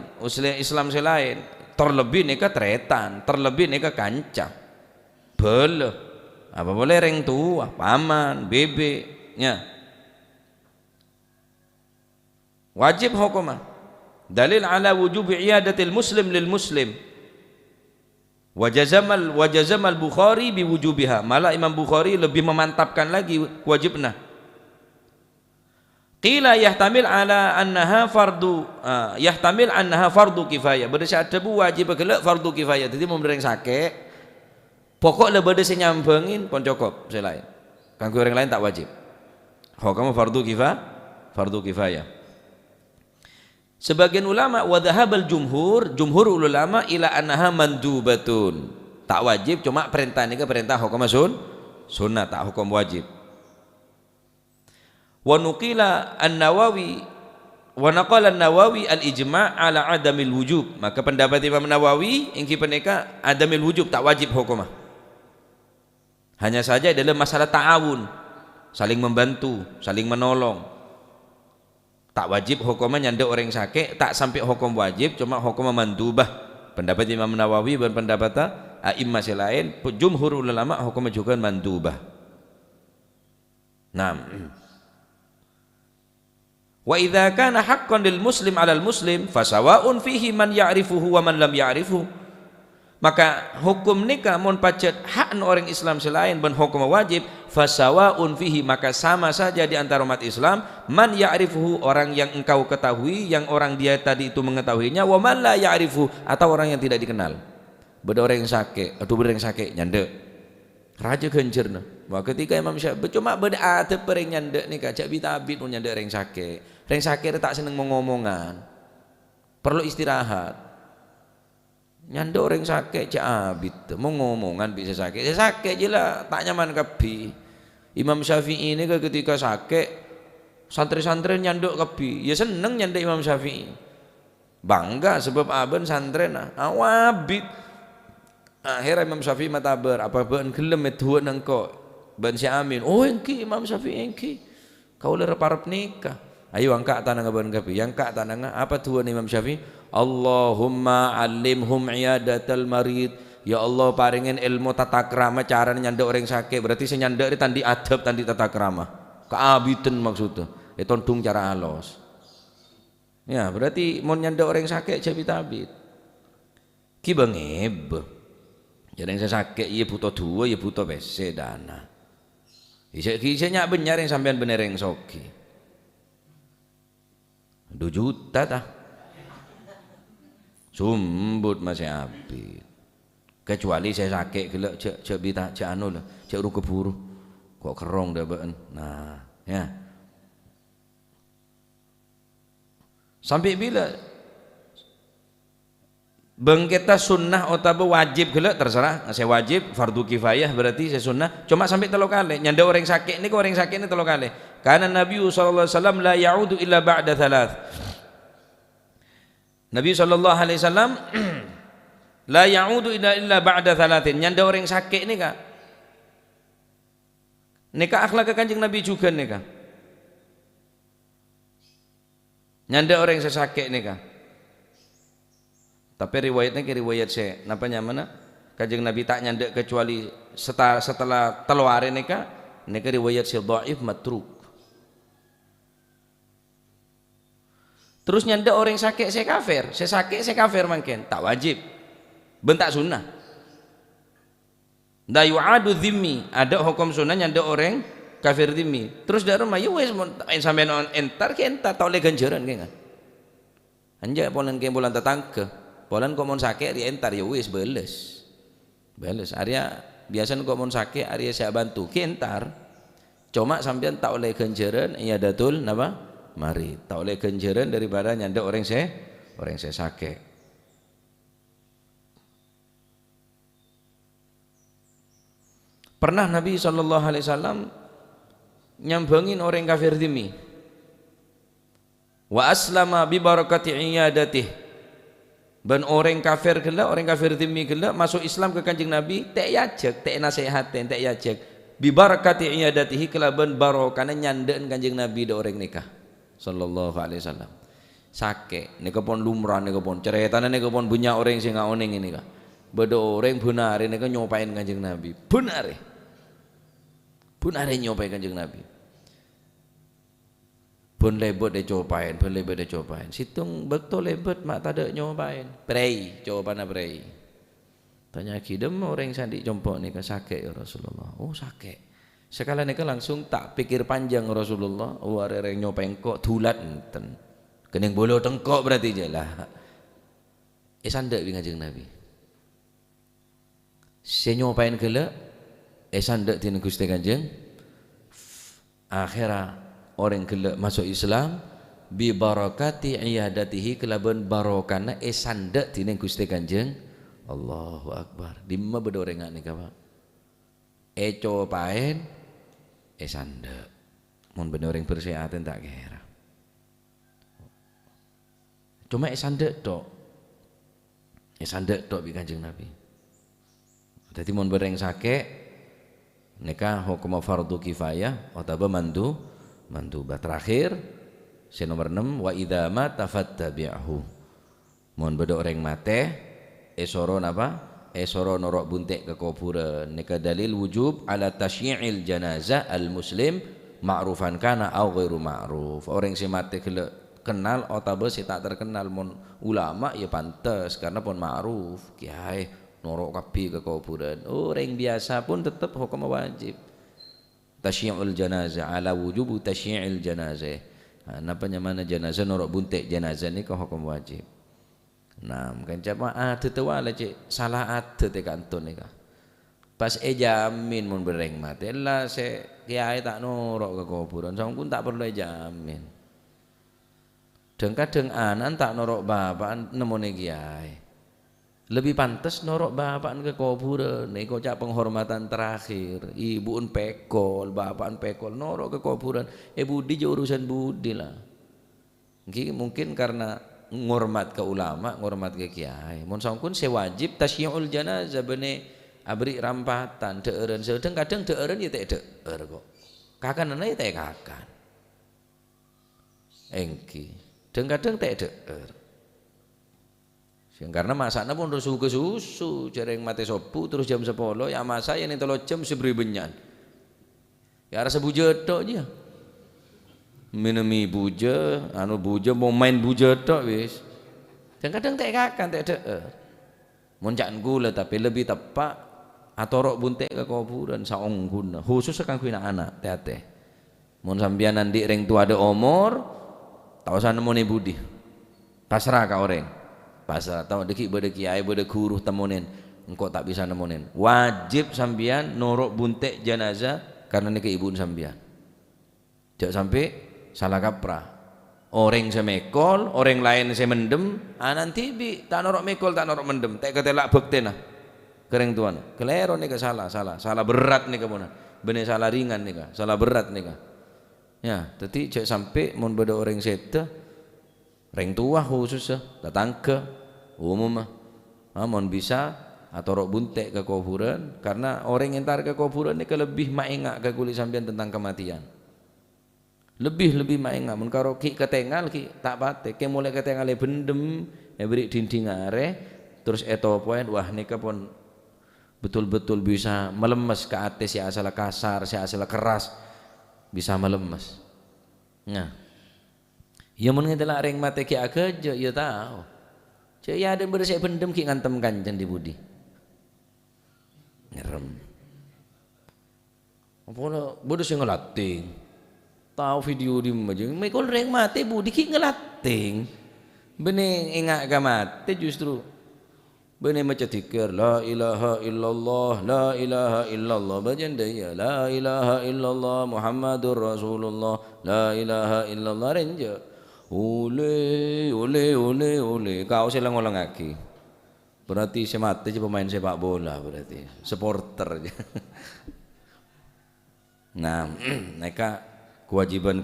Islam selain terlebih nikah tretan, terlebih nikah kancah bele apa boleh reng tua paman bebeknya wajib hukumah. Dalil ala wujubi iyadatil muslim lil muslim wa jazamal Bukhari biwujubiha, malah Imam Bukhari lebih memantapkan lagi wajibna. Qila yahtamil ala annaha fardu yahtamil annaha fardu kifayah, beda ada bu wajib gelek fardu kifayah, jadi mau bereng sakit pokok le beda nyambengin pon cukup selain kanggo orang lain tak wajib. Hukum fardu kifayah. Sebagian ulama wa dhahabal jumhur ulama ila annaha mandubatun, tak wajib, cuma perintah ini ke perintah hukum sunnah, tak hukum wajib. Wa nuqila an-Nawawi wa naqala an-Nawawi al-ijma' ala adamil wujub, maka pendapat Imam Nawawi ingki peneka adamil wujub, tak wajib hukumah, hanya saja dalam masalah ta'awun, saling membantu, saling menolong, tak wajib hukumnya nyanda orang sakit, tak sampai hukum wajib, cuma hukum mandubah. Pendapat Imam Nawawi dan pendapat a'immah lain jumhur ulama hukumnya juga mandubah. Nah, wa idza kana haqqan lil muslim 'alal muslim fasawa'un fihi man ya'rifuhu wa man lam ya'rifu, maka hukum nikah mun pacet hak orang Islam selain ben hukum wajib, fasawa'un fihi maka sama saja di antara umat Islam, man ya'rifuhu orang yang engkau ketahui, yang orang dia tadi itu mengetahuinya, wa man la ya'rifu atau orang yang tidak dikenal. Beda orang yang sakit atau beda yang sakit nyande raja kencerna. Wah ketika Imam Syafi'i cuma beda ada pereng nyande nih kacak bitabit nyande orang sakit. Orang sakit tak seneng mengomongan, perlu istirahat. Nyande orang sakit cak abit mau ngomongan bisa sakit, ya sakit je lah, tak nyaman kepi. Imam Syafi'i ini ketika sakit santri-santri nyanduk kepi, ya seneng nyande Imam Syafi'i, bangga sebab aben santren awabit. Akhirnya Imam Syafi'i matabar apa ben gelem tuan engko ben si amin, oh engki Imam Syafi'i engki kau le parep nikah, ayo angkat tanang ben kapi, angkat tanang apa tuan Imam Syafi'i, Allahumma alimhum iyadatal marid, ya Allah paringin ilmu tata krama cara nyanda orang sakit, berarti senyanda itu tandi adab tandi tata krama keabitan maksudnya itu tung cara alos ya, berarti mau nyanda orang sakit jadi tabit ki bangeb Jadi yang saya sakit iya butuh dua iya butuh bese dana. Isa nyak benyar yang sampean bener yang soki. 2 juta tah. Sumbut masih habis. Kecuali saya sakit gelek cek bita cek anu lah, cek ru keburu. Kok kerong dah ben. Nah, ya. Sampai bila bengketa sunnah atau wajib gelek terserah. Saya wajib fardu kifayah berarti saya sunnah. Cuma sampai 3 kali. Nyanda orang sakit ni kok orang sakit ni 3 kali. Karena Nabi sallallahu alaihi wasallam la ya'udu illa ba'da 3. Nabi sallallahu alaihi wasallam la ya'udu illa ba'da 3. Nyanda orang sakit ni kak. Nikah akhlak Kanjeng Nabi juga nikah. Nyanda orang sesakit nikah. Tapi riwayatnya ke riwayat saya, napanya mana? Kanjeng Nabi tak nyanda kecuali setelah 3 hari nikah. Nikah riwayat saya dhaif matruk. Terus nyanda orang sakit saya kafir, saya sakit saya kafir mungkin tak wajib. Bentak sunnah. Da yu'adu dhimmi, ada hukum sunnah nyanda orang kafir dhimmi. Terus dari rumah ya wes sampai non entar ke entar tak oleh ganjaran kan. Anja polan ke bulan tetangga. Polan kok mon sakit di entar ya wes beles. Beles Arya biasa kok mon sakit Arya saya bantu ke entar. Cuma sampean tak oleh ganjaran iya datul napa? Mari tak oleh ganjaran daripada nyanda orang saya sakit. Pernah Nabi SAW nyambangin orang kafir dhimmi. Wa aslama bi barakati iyadatih. Ben orang kafir dhimmi gelak masuk Islam ke Kanjeng Nabi, tak yajak, tak nasihatin, tak yajak. Bi barakati iyadatihi kelaban barokana nyandaan Kanjeng Nabi da orang nikah. Sallallahu alaihi wasallam. Sakit nika pun lumrah nika pun ceritane nika pun banyak orang sing ngaoning ini kah. Bedo orang benar nika nyopain Kanjeng Nabi. Benar nyopain Kanjeng Nabi. Pun lebet dia cobain. Situng betul lebet mak tak ada nyobain. Prei, jawabannya prei. Tanya kidem orang sandi jompo ni ke sakit ya Rasulullah. Oh sakit. Sekala ni langsung tak pikir panjang Rasulullah. Oh ada orang nyobain kok tulat enten. Kening bolo tengkok berarti je lah. Sandak bi Kanjeng Nabi. Saya nyobain gelak. Sandak tin Gusti Kanjeng. Akhirnya orang gelak masuk Islam bi barakati iyadatihi kelaban barokana sandak tin Gusti Kanjeng. Allahu akbar. Dimma bedo orang ni ka. Cobain sandak. Mun bener orang bersihatan tak kira. Cuma sandak tok. Sandak tok bi Kanjeng Nabi. Dadi mun bereng sakit nikah hukum fardu kifayah atau mandu terakhir si nomor 6 wa idza mata fattabi'hu. Mun bedo orang mate esoro napa? Esoro norok buntek ke kuburan. Nikah dalil wujub ala tasyi'il janazah al muslim ma'rufan kana au ghairu ma'ruf. Orang si mate kenal atau si tak terkenal mun ulama ya pantas karena pun ma'ruf. Kiai norok kapi ke kuburan. Orang biasa pun tetap hukum wajib. Tasyi'ul janazah ala wujubu tasyi'il janazah. Napanya mana jenazah norok buntek jenazah ni ke hukum wajib. Nah, kan jamaah tetewala cik salah at tekantun ni ka. Pas jamin mun bereng mati lah se kiai tak norok ke kuburan. Sampun tak perlu jamin. Kadang anan tak norok bapak nemone kiai. Lebih pantas norok bapak ke kuburan. Nih kocak penghormatan terakhir. Ibu un pekol, bapak pekol norok ke kuburan. Budi je urusan budi lah. Mungkin karena ngormat ke ulama, ngormat ke kiai. Mun sangkun sewajib tasyi'ul janazah bene abri rampatan deureun. Kadang deureun ya teh deur kok. Kakanana ya teh kakan. Engki. Kadang teh deur. Karena masaknya pun susu ke susu, jarang mati sopu terus jam 10 ya masa yang 3 jam seberi benyan. Ya rasa bujet tok aja. Minumi buja, buja mau main buja tok wis. Dan kadang tak kakan tak ada. Muncak gula tapi lebih tepat atorok buntek ke kuburan saongguna khusus kanggo anak teh mun sampeyan nanti ring tua ada umur tau sanemone budi pasrah ka orang pasrah tau deki bade kiai bade guru temunin engko tak bisa nemunin wajib sampeyan norok buntek jenazah karena niki ibu sampeyan jangan sampai salah kaprah orang semekol orang lain semendem nanti bi tak norok mekol tak norok mendem tak ketelak bektena kering tuan kelero nika salah berat nika puna bener salah ringan nika salah berat nika ya tapi cek sampai mun beda orang sete ring tua khusus datang ke umum mun bisa atau rok buntek ke kuburan karena orang yang tar ke kuburan nika lebih maingak ke kulit sampean tentang kematian lebih maingak mun karo ki ketengal ki tak pate ke mulai ketengale bendem beri dinding are terus eto poin wah nika pun betul-betul bisa melemes ke atas si asal kasar si asal keras bisa melemes nah ya mun ngedelak ring mate ki akejo ya tahu cek ya ada bersih bendem ki ngantem kanjen di budi ngerem apa bodoh sing ngelating tahu video di majeng mekol ring mate budi ki ngelating bening engak ka mate justru benih macam zikir la ilaha illallah bajan dia la ilaha illallah Muhammadur Rasulullah la ilaha illallah renja ole kau silang ulang lagi berarti semate je pemain sepak bola berarti supporter je nah mereka kewajiban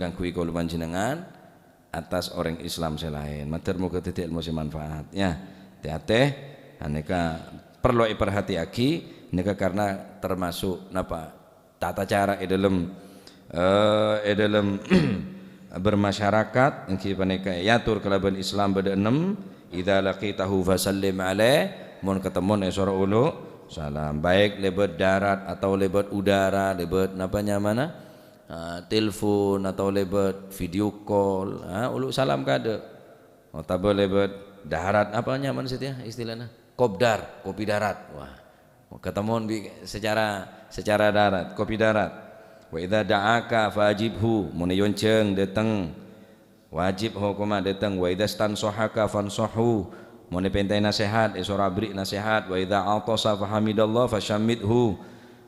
kang kui kalau panjenengan atas orang Islam selain mater muga titik ilmu manfaat ya hati-hati aneka perlu diperhatiaki neka karena termasuk napa tata cara dalam bermasyarakat engki paneka yatur kalaban Islam beda 6 idza laqitahu fasallim alaih mun ketemu esora ulu salam baik lebat darat atau lebat udara lebat napanya mana telepon atau lebat video call ulu salam kade atau lebat darat apa nyaman setia istilahnya kopi darat wah ketemu secara darat kopi darat wa idza da'aka fajibhu mun yonceng datang wajib hukuma datang wa idza stansohaka fansohu mun pentai nasihat isora beri nasihat wa idza atasa fahamidallah fashamidhu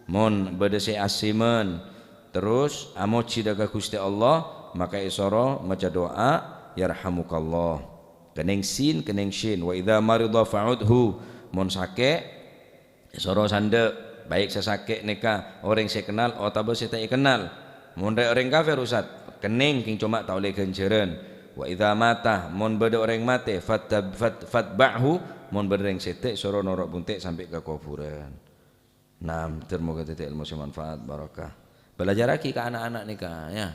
mun bedese asimen terus amoci daga Gusti Allah maka isoro maca doa yarhamukallah keneng shin wa idza marida fa'udhu mun sake soro sande baik sesake neka orang saya kenal atau saya tak kenal mun orang kafir usat keneng king cuma tak oleh genjeren wa idza mata mun beda orang mate fatba'hu mun bereng sete soro norok buntek sampai ke kuburan nam termoga titik ilmu manfaat barakah belajar lagi ke anak-anak nikah ya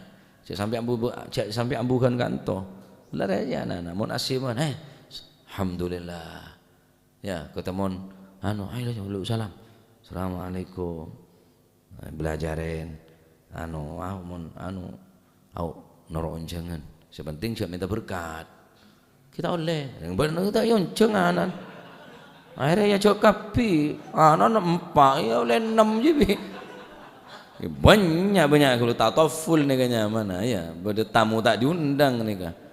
sampai ambuhan kanto belajar aja anak-anak mun asiman alhamdulillah ya ketemu ayo salam assalamualaikum belajarin noro onjangan sepenting siap minta berkat kita oleh yang benar kita onjangan akhirnya ya jok kapi empat ya oleh 6 jibi banyak kalau tak tahu full nih kayaknya mana ya tamu tak diundang nih kah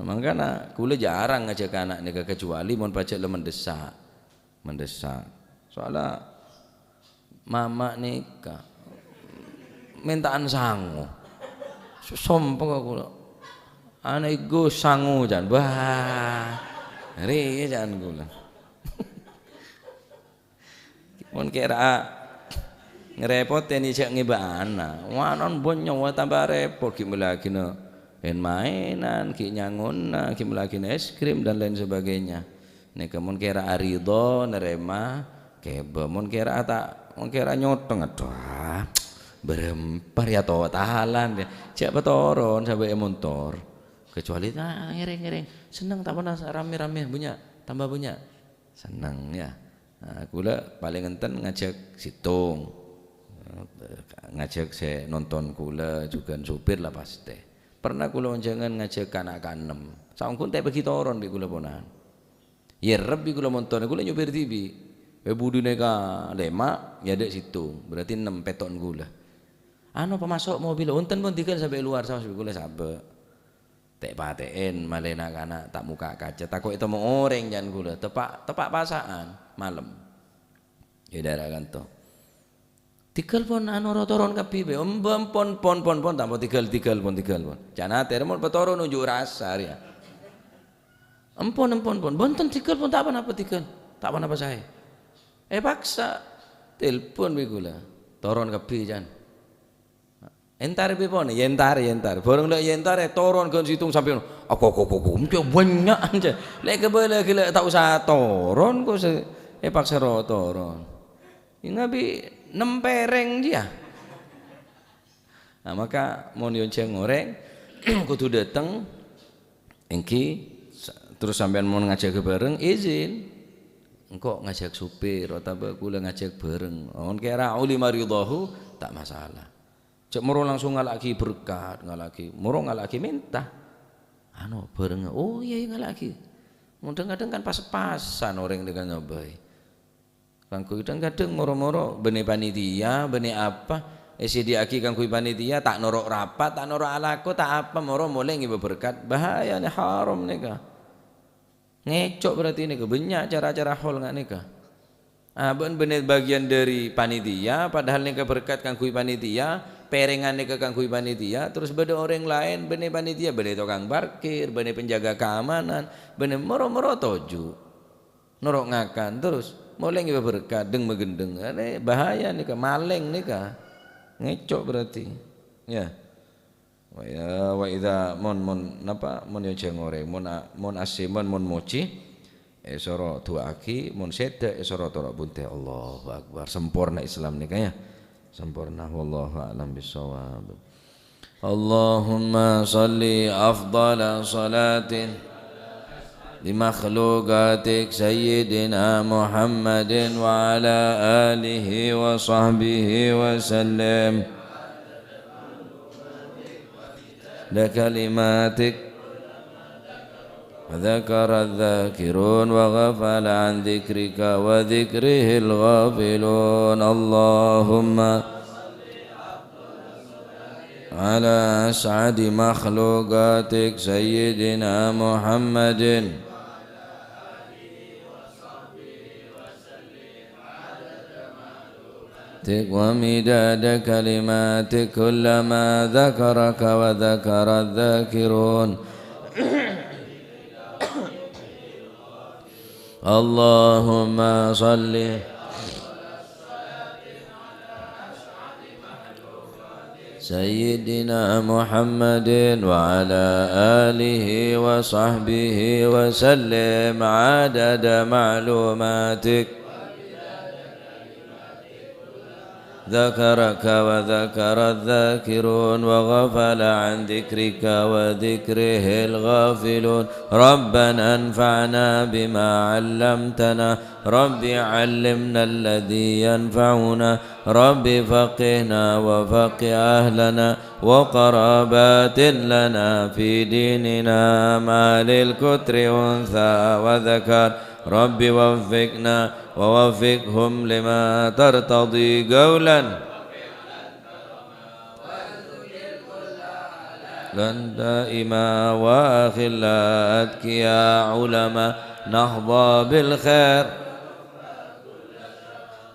makanya kula jarang ngajak anak nika kecuali mun pacek le mendesak soalnya mama nika mintaan sangu sompong kula anak go sangu jan bah ri jan kula mun kira ngerepotin ijak ngibana wanon bonyo wa tambah repot gimana lagi no mainan, ki nyangun, ki melakin es krim dan lain sebagainya. Nih kemun kira arido nerema, kebe mun kira nyotong aduh, berempar ya toh tahalan ya. Siapa toron sampai motor. Kecuali ngiring seneng tak pernah rame-rame punya tambah punya seneng ya. Nah, kula paling enten ngajak situng, ngajak saya nonton kula juga supir lah pasti. Pernah kula jangan ngajak anak kanem saungkun tak bagi toron bi kula ponan ya Rabbi kula monton kula nyupir TV Budine ka Demak ya dek situ. Berarti 6 peton gula. Pemasok mobil unten pun tinggal sampai luar saus gula sabe. Tek paten malena kana tak muka kaca. Takut itu mau oreng jangan gula. Tepak pasaan malam. Ya daerah kanto. Tikel pun rotoron kapi be. Pon tambah tikel pon. Jangan termon petoron unjuk rasa ya. Empon. Bonten tikel pun tak apa tikel. Tak apa saya. Paksa telepon be gula. Toron kapi jan. Entar be pon, yentar. Borong lek yentar toron kon situng sampai aku banyak aja. Lek kebele tak usah toron kok paksa toron. Ngabi 6 pereng dia. Nah maka mau nyonceng goreng kudu dateng engki terus sampean mau ngajak bareng izin engkau ngajak supir atau kula ngajak bareng on kira uli maridahu tak masalah cek moro langsung ngalaki berkat ngalaki moro ngalaki minta bareng iya ngalaki kadang-kadang kan pas-pasan orang dengan nyobai kangku kadang-kadang moro-moro bene panitia bene apa diaki kangku panitia tak norok rapat tak norok alako tak apa moro mulai ngiba berkat bahaya nih haram nika ngecok berarti nika banyak cara-cara hol nggak nika bener bagian dari panitia padahal nika berkat kangku panitia perengan nika kangku panitia terus beda orang lain bene panitia bene tukang parkir bene penjaga keamanan bene moro-moro toju norok ngakan terus mulai ngiba berkat deng megendeng bahaya nika maleng nika ngecok berarti ya wa idza mon yo jengore mon asiman mon moci soro tuaki mon seda soro tora bunte Allahu akbar sempurna Islam nika ya sempurna wallahu a'lam bissawab Allahumma shalli afdhala salatin لمخلوقاتك سيدنا محمد وعلى آله وصحبه وسلم لكلماتك وذكر الذاكرون وغفل عن ذكرك وذكره الغافلون اللهم على أسعد مخلوقاتك سيدنا محمد ومداد كلماتك كلما ذكرك وذكر الذاكرون اللهم صل سيدنا محمد وعلى آله وصحبه وسلم عدد معلوماتك ذكرك وذكر الذاكرون وغفل عن ذكرك وذكره الغافلون ربنا انفعنا بما علمتنا رب علمنا الذي ينفعنا رب فقهنا وفقه أهلنا وقرابات لنا في ديننا ما للكتر أنثى وذكر رب وفقنا ووفقهم لما ترتضي قولا لن دائما وأخلاتك يا علماء نحظى بالخير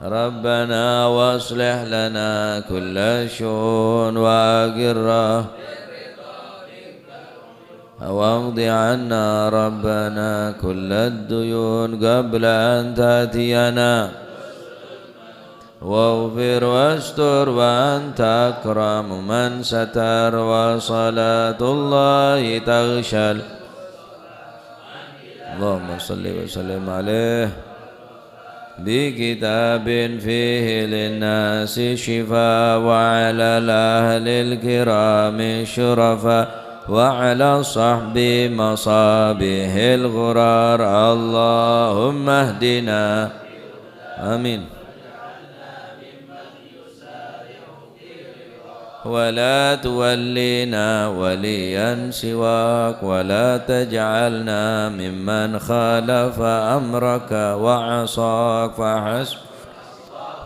ربنا واصلح لنا كل شؤون وأقره واقض عنا ربنا كل الديون قبل أن تأتينا واغفر واستر وأنت أكرم من ستر وصلاة الله تغشى اللهم صل وسلم عليه بكتاب فيه للناس شفاء وعلى الأهل الكرام شرفاء وعلى صحب مصابيح الغرار اللهم اهدنا آمين ولا تولينا وليا سواك ولا تجعلنا ممن خالف أمرك وعصاك فحسب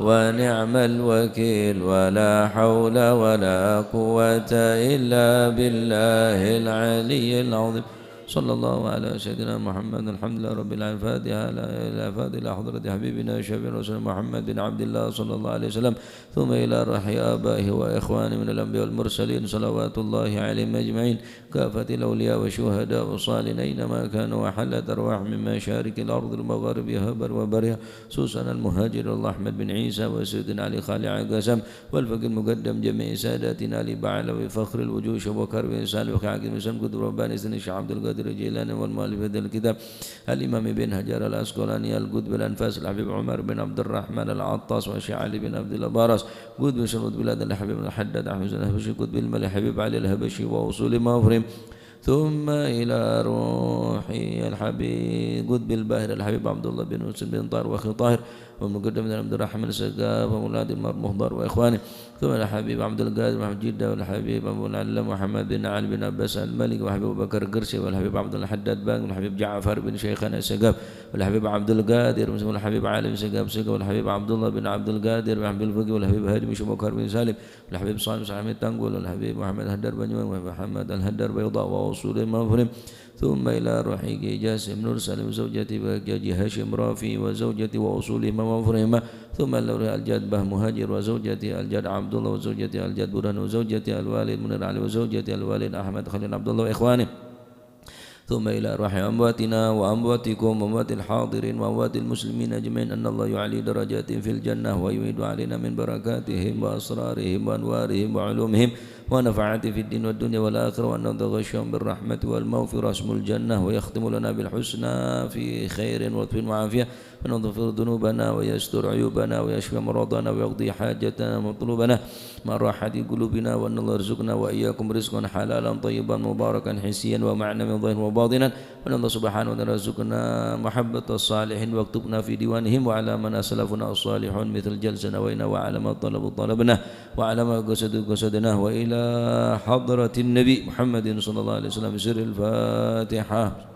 ونعم الوكيل ولا حول ولا قوة إلا بالله العلي العظيم صلى الله على سيدنا محمد الحمد لله رب العالمين الفاتحة إلى حضرة حبيبنا شفيع رسول محمد بن عبد الله صلى الله عليه وسلم ثم إلى روح آبائه وإخوانه من الأنبياء والمرسلين صلوات الله عليهم أجمعين كافة الأولياء والشهداء والصالحين أينما كانوا وحلت أرواح من مشارق الأرض المغارب هبر وبرها خصوصا المهاجر الله أحمد بن عيسى وسيدنا علي خالي عقاسم والفقر المقدم جميع ساداتنا علي بعلى وفخر الوجوش وبكر بن سالم وخاكم بن قدر رباني سن الشيخ عبد القادر الجيلاني والمؤلف هذا الكتاب الإمام بن حجر الأسقلاني القطب الأنفاس الحبيب عمر بن عبد الرحمن العطاس والشيخ علي بن عبد البارس قطب شمس بلاد الحبيب الحداد أحمد الهبشي قطب الملك حبيب علي الهبشي وأصول مفرم ثم إلى روحي الحبيب قطب الباهر الحبيب عبد الله بن مسلم بن طاهر وأخي طاهر ومقدم من عبد الرحمن السقاف ومولاد المهضر وإخوانه ثم الحبيب عبد القادر محمد جدة والحبيب أبو العلم محمد بن علي بن عباس الملك وحبيب أبو بكر قرشي والحبيب عبد الحداد بان والحبيب جعفر بن شيخنا السقاف والحبيب عبد القادر والحبيب عالم سقاف والحبيب عبد الله بن عبد القادر وحبيب الفقي والحبيب هادي بن بكر بن سالم والحبيب صالح بن حميد تنقل والحبيب محمد الهدر بن ومحمد الهدر بيضاء ووصول المفرم ثم إلى روحي جاسم نور سالم وزوجتي وجاجي هاشم رافي وزوجتي وأصولهما ومفرهما ثم إلى الجاد به مهاجر وزوجتي الجاد عبد الله وزوجتي الجاد برهان وزوجتي الوالد منير علي وزوجتي الوالد أحمد خليل عبد الله وإخوانه ثم إلى أرواح أمواتنا وأمواتكم وأموات الحاضرين وأموات المسلمين أجمعين أن الله يعلي درجات في الجنة ويعيد علينا من بركاتهم وأسرارهم وأنوارهم وعلومهم ونفعات في الدين والدنيا والآخرة وأن نتغشهم بالرحمة والمغفرة اسم الجنة ويختم لنا بالحسنى في خير ولطف وعافية ونغفر ذنوبنا ويستر عيوبنا ويشفي مرضنا ويقضي حاجتنا ومطلوبنا مع راحة قلوبنا وأن الله يرزقنا وإياكم رزقا حلالا طيبا مباركا حسيا ومعنى من ظاهر وباطنا وأن الله سبحانه وتعالى يرزقنا محبة الصالحين واكتبنا في ديوانهم وعلى من أسلفنا الصالحون مثل جلسنا نوينا وعلى ما طلبنا وعلى ما قصدناه وإلى حضرة النبي محمد صلى الله عليه وسلم سر الفاتحة.